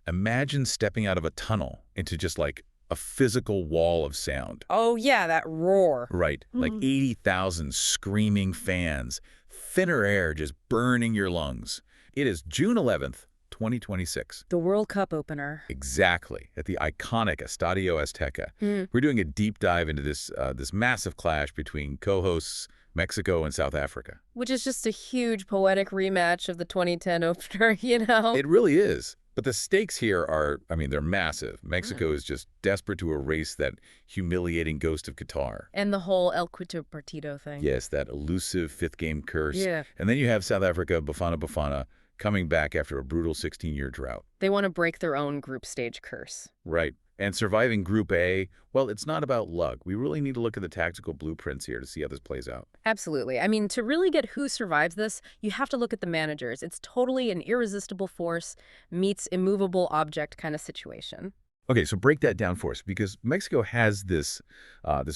Imagine stepping out of a tunnel into just like a physical wall of sound. Oh, yeah, that roar. Right, like 80,000 screaming fans, thinner air just burning your lungs. It is June 11th, 2026. The World Cup opener. Exactly, at the iconic Estadio Azteca. Mm. We're doing a deep dive into this massive clash between co-hosts Mexico and South Africa. Which is just a huge poetic rematch of the 2010 opener, you know? It really is. But the stakes here are, I mean, they're massive. Mexico is just desperate to erase that humiliating ghost of Qatar. And the whole El Quito Partido thing. Yes, that elusive fifth-game curse. Yeah. And then you have South Africa, Bafana Bafana, coming back after a brutal 16-year drought. They want to break their own group stage curse. Right. And surviving Group A, well, it's not about luck. We really need to look at the tactical blueprints here to see how this plays out. Absolutely. I mean, to really get who survives this, you have to look at the managers. It's totally an irresistible force meets immovable object kind of situation. Okay, so break that down for us, because Mexico has this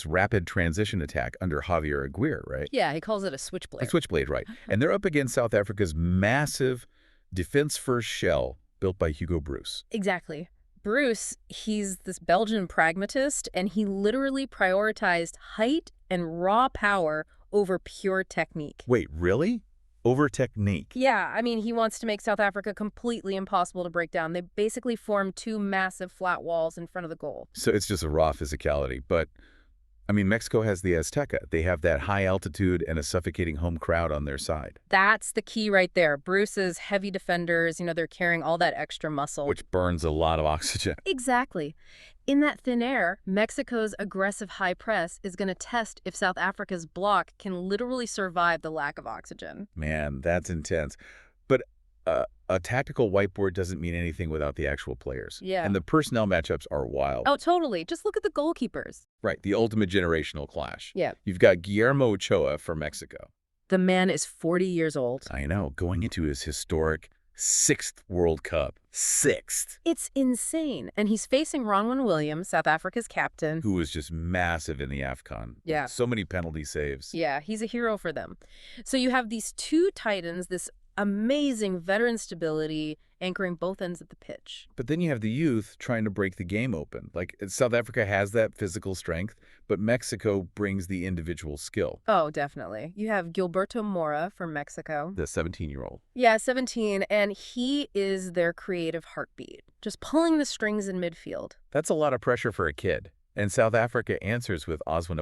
rapid transition attack under Javier Aguirre, right? Yeah, he calls it a switchblade. A switchblade, right. And they're up against South Africa's massive defense-first shell built by Hugo Bruce. Exactly. Bruce, he's this Belgian pragmatist, and he literally prioritized height and raw power over pure technique. Wait, really? Over technique? Yeah, I mean, he wants to make South Africa completely impossible to break down. They basically form two massive flat walls in front of the goal. So it's just a raw physicality. But, I mean, Mexico has the Azteca. They have that high altitude and a suffocating home crowd on their side. That's the key right there. Bruce's heavy defenders, they're carrying all that extra muscle. Which burns a lot of oxygen. Exactly. In that thin air, Mexico's aggressive high press is going to test if South Africa's block can literally survive the lack of oxygen. Man, that's intense. But a tactical whiteboard doesn't mean anything without the actual players. Yeah. And the personnel matchups are wild. Oh, totally. Just look at the goalkeepers. Right, the ultimate generational clash. Yeah. You've got Guillermo Ochoa for Mexico. The man is 40 years old. I know, going into his historic 6th World Cup. 6th. It's insane. And he's facing Ronwen Williams, South Africa's captain. Who was just massive in the AFCON. Yeah. So many penalty saves. Yeah, he's a hero for them. So you have these two titans, this amazing veteran stability anchoring both ends of the pitch. But then you have the youth trying to break the game open. Like, South Africa has that physical strength, but Mexico brings the individual skill. Oh, definitely. You have Gilberto Mora from Mexico. The 17-year-old. Yeah, 17, and he is their creative heartbeat, just pulling the strings in midfield. That's a lot of pressure for a kid. And South Africa answers with Oswin.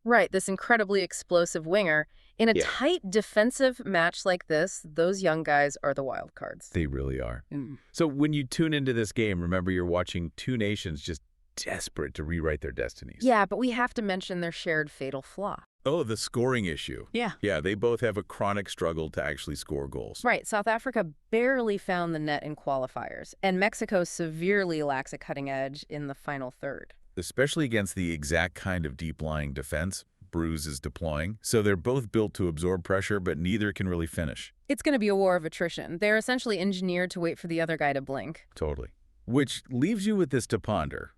Right, this incredibly explosive winger. In a tight defensive match like this, those young guys are the wild cards. They really are. Mm. So when you tune into this game, remember you're watching two nations just desperate to rewrite their destinies. Yeah, but we have to mention their shared fatal flaw. Oh, the scoring issue. Yeah. Yeah, they both have a chronic struggle to actually score goals. Right, South Africa barely found the net in qualifiers, and Mexico severely lacks a cutting edge in the final third. Especially against the exact kind of deep-lying defense Bruce is deploying. So they're both built to absorb pressure, but neither can really finish. It's going to be a war of attrition. They're essentially engineered to wait for the other guy to blink. Totally. Which leaves you with this to ponder.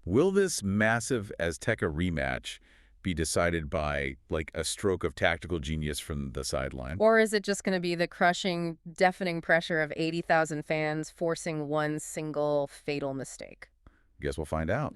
Will this massive Azteca rematch be decided by, like, a stroke of tactical genius from the sideline? Or is it just going to be the crushing, deafening pressure of 80,000 fans forcing one single fatal mistake? Guess we'll find out.